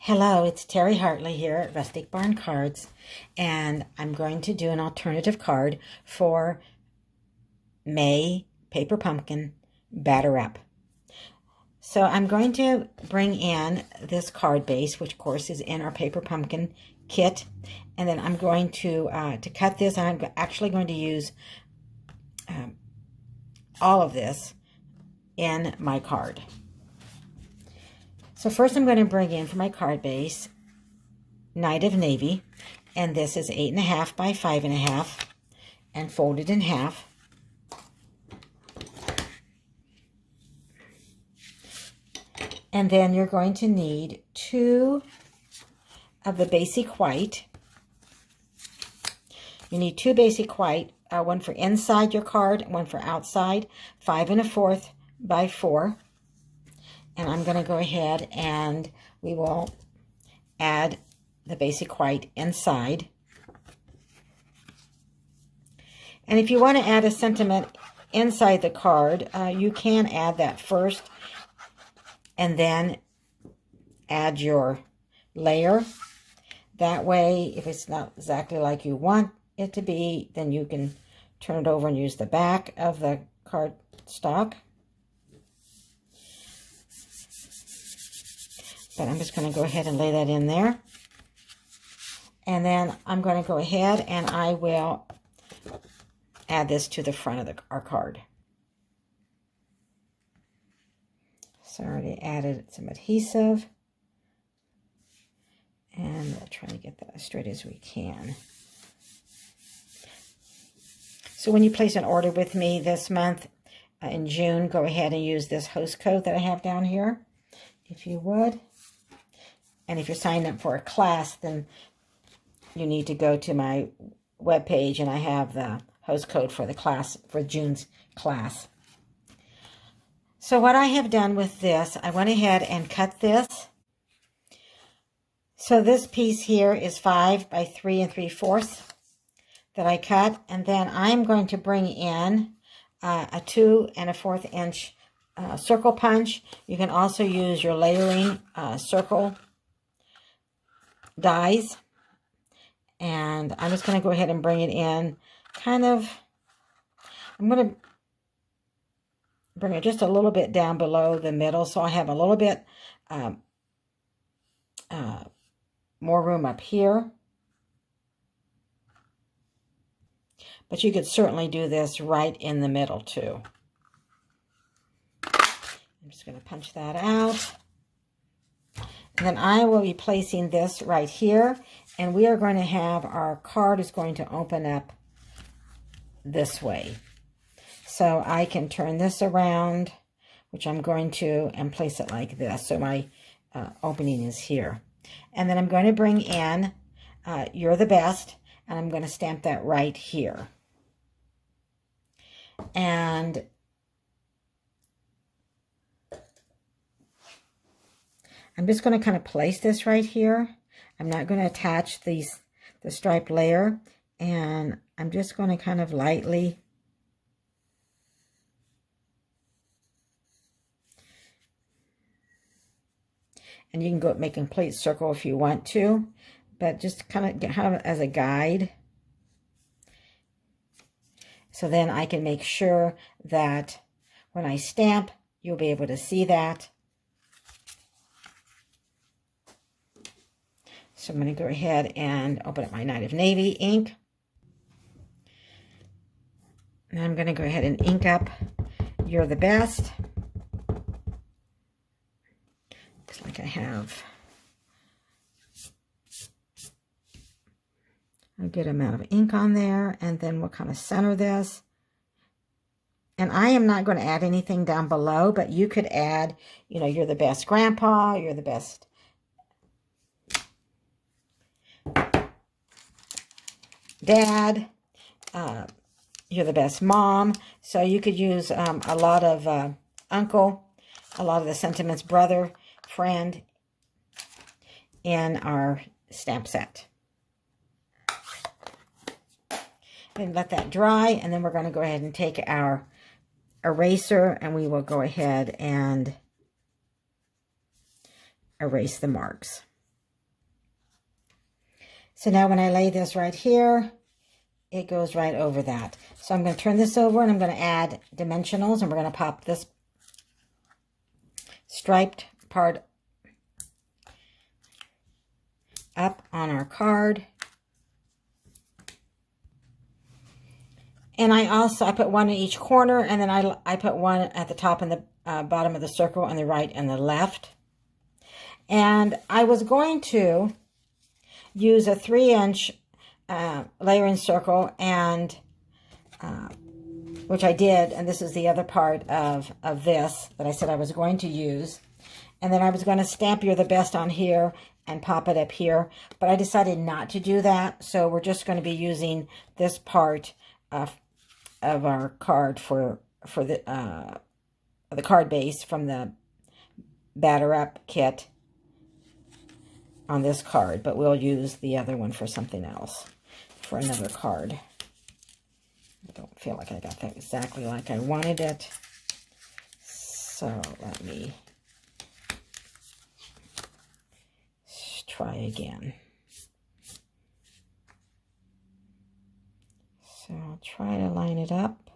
Hello, it's Terry Hartley here at Rustic Barn Cards, and I'm going to do an alternative card for May Paper Pumpkin Batter Up. So I'm going to bring in this card base, which of course is in our Paper Pumpkin kit, and then I'm going to cut this. I'm actually going to use all of this in my card. So first I'm going to bring in for my card base Night of Navy, and this is 8.5 by 5.5 and folded in half. And then you're going to need 2 of the basic white. You need 2 basic white, one for inside your card, one for outside, 5 1/4 by 4. And I'm going to go ahead and we will add the basic white inside. And if you want to add a sentiment inside the card, you can add that first and then add your layer. That way, if it's not exactly like you want it to be, then you can turn it over and use the back of the card stock. But I'm just going to go ahead and lay that in there. And then I'm going to go ahead and I will add this to the front of our card. So I already added some adhesive. And we'll try to get that as straight as we can. So when you place an order with me this month, in June, go ahead and use this host code that I have down here, if you would. And if you're signing up for a class, then you need to go to my webpage, and I have the host code for the class, for June's class. So what I have done with this, I went ahead and cut this. So this piece here is 5 by 3 3/4 that I cut, and then I'm going to bring in a 2 1/4 inch circle punch. You can also use your layering circle dies, and I'm just going to go ahead and bring it in kind of, I'm going to bring it just a little bit down below the middle, so I have a little bit more room up here. But you could certainly do this right in the middle too. I'm just going to punch that out. And then I will be placing this right here, and we are going to have, our card is going to open up this way. So I can turn this around, which I'm going to, and place it like this. So my opening is here. And then I'm going to bring in You're the Best, and I'm going to stamp that right here. And I'm just going to kind of place this right here. I'm not going to attach the striped layer, and I'm just going to kind of lightly and you can go make a complete circle if you want to, but just kind of have it as a guide. So then I can make sure that when I stamp, you'll be able to see that. So I'm going to go ahead and open up my Night of Navy ink. And I'm going to go ahead and ink up You're the Best. Just like I have a good amount of ink on there. And then we'll kind of center this. And I am not going to add anything down below, but you could add, you know, You're the Best Grandpa, You're the Best Dad, You're the Best Mom. So you could use a lot of uncle, a lot of the sentiments, brother, friend in our stamp set. And let that dry, and then we're going to go ahead and take our eraser, and we will go ahead and erase the marks. So now when I lay this right here, it goes right over that. So I'm going to turn this over and I'm going to add dimensionals, and we're going to pop this striped part up on our card. And I put one in each corner, and then I put one at the top and the bottom of the circle on the right and the left. And I was going to use a 3-inch layering circle, and which I did, and this is the other part of this that I said I was going to use. And then I was going to stamp You're the Best on here and pop it up here, but I decided not to do that, so we're just going to be using this part of our card for the card base from the Batter Up kit on this card, but we'll use the other one for something else, for another card. I don't feel like I got that exactly like I wanted it, so let me try again. So I'll try to line it up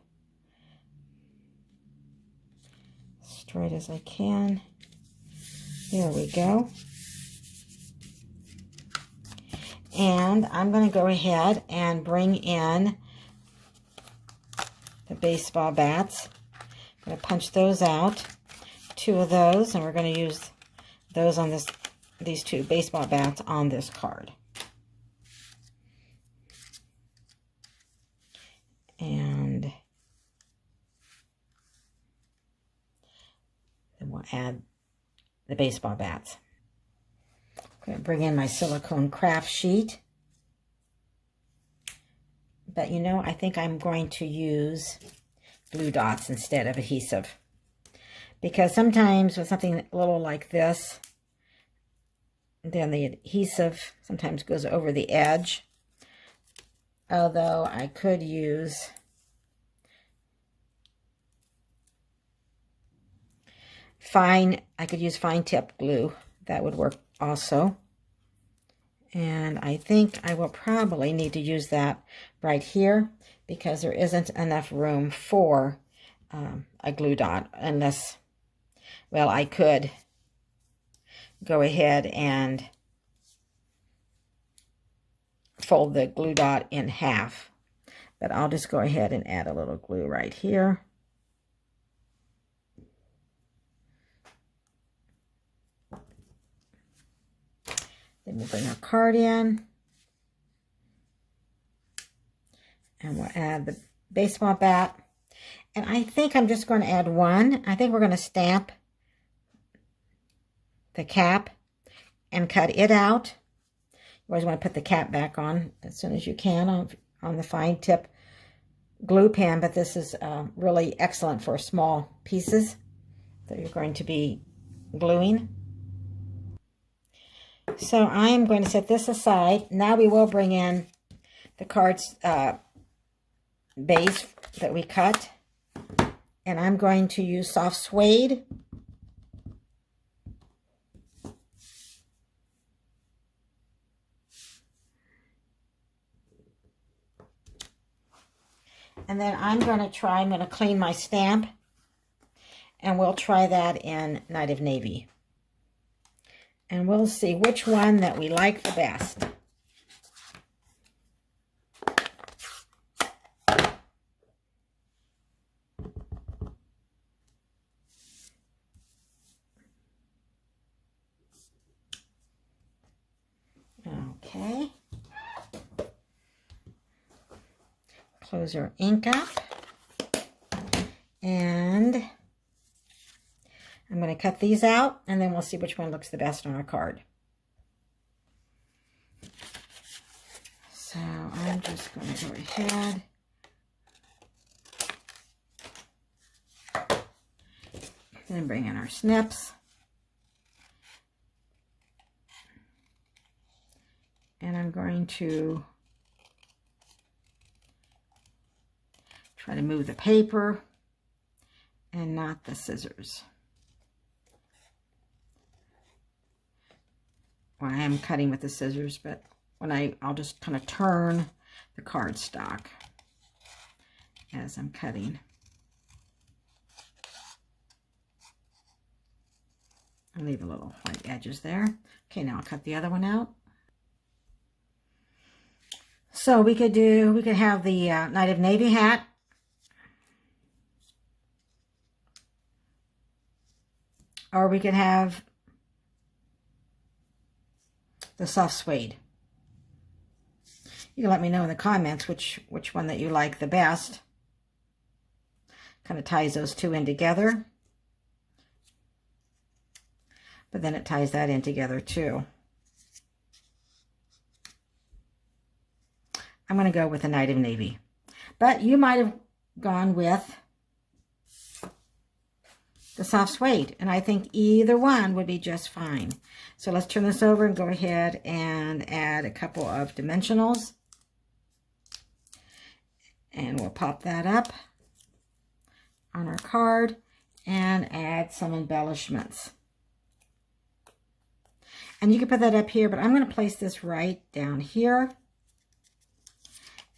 straight as I can. There we go. And I'm going to go ahead and bring in the baseball bats. I'm going to punch those out, 2 of those, and we're going to use those on these 2 baseball bats on this card. And then we'll add the baseball bats. I'm going to bring in my silicone craft sheet. But you know, I think I'm going to use glue dots instead of adhesive. Because sometimes with something a little like this, then the adhesive sometimes goes over the edge. Although I could use fine tip glue. That would work also. And I think I will probably need to use that right here because there isn't enough room for a glue dot unless, well, I could go ahead and fold the glue dot in half. But I'll just go ahead and add a little glue right here. Then we'll bring our card in. And we'll add the baseball bat. And I think I'm just going to add one. I think we're going to stamp the cap and cut it out. You always want to put the cap back on as soon as you can on the fine tip glue pen, but this is really excellent for small pieces that you're going to be gluing. So I am going to set this aside. Now we will bring in the card's base that we cut, and I'm going to use soft suede. And then I'm going to clean my stamp, and we'll try that in Night of Navy. And we'll see which one that we like the best. Okay. Close our ink up. And I'm going to cut these out, and then we'll see which one looks the best on our card. So I'm just going to go ahead and bring in our snips. And I'm going to try to move the paper and not the scissors. Well, I am cutting with the scissors, but when I'll just kind of turn the cardstock as I'm cutting. I'll leave a little white edges there. Okay, now I'll cut the other one out. So we could have the Night of Navy hat. Or we could have the soft suede. You can let me know in the comments which one that you like the best. Kind of ties those two in together. But then it ties that in together too. I'm going to go with the Night of Navy. But you might have gone with the soft suede, and I think either one would be just fine. So let's turn this over and go ahead and add a couple of dimensionals. And we'll pop that up on our card and add some embellishments. And you can put that up here, but I'm going to place this right down here.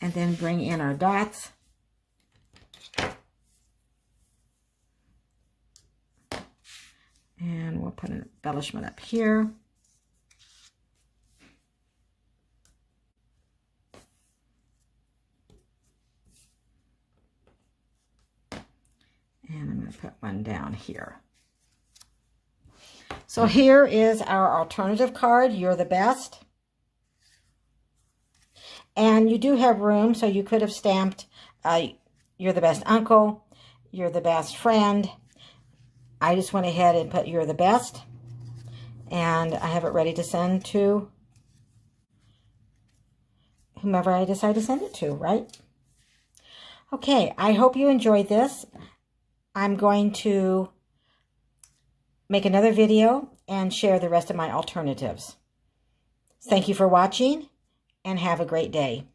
And then bring in our dots. And we'll put an embellishment up here. And I'm going to put one down here. So here is our alternative card, You're the Best. And you do have room, so you could have stamped You're the Best Uncle, You're the Best Friend. I just went ahead and put You're the Best. And I have it ready to send to whomever I decide to send it to, right? Okay, I hope you enjoyed this. I'm going to make another video and share the rest of my alternatives. Thank you for watching, and have a great day.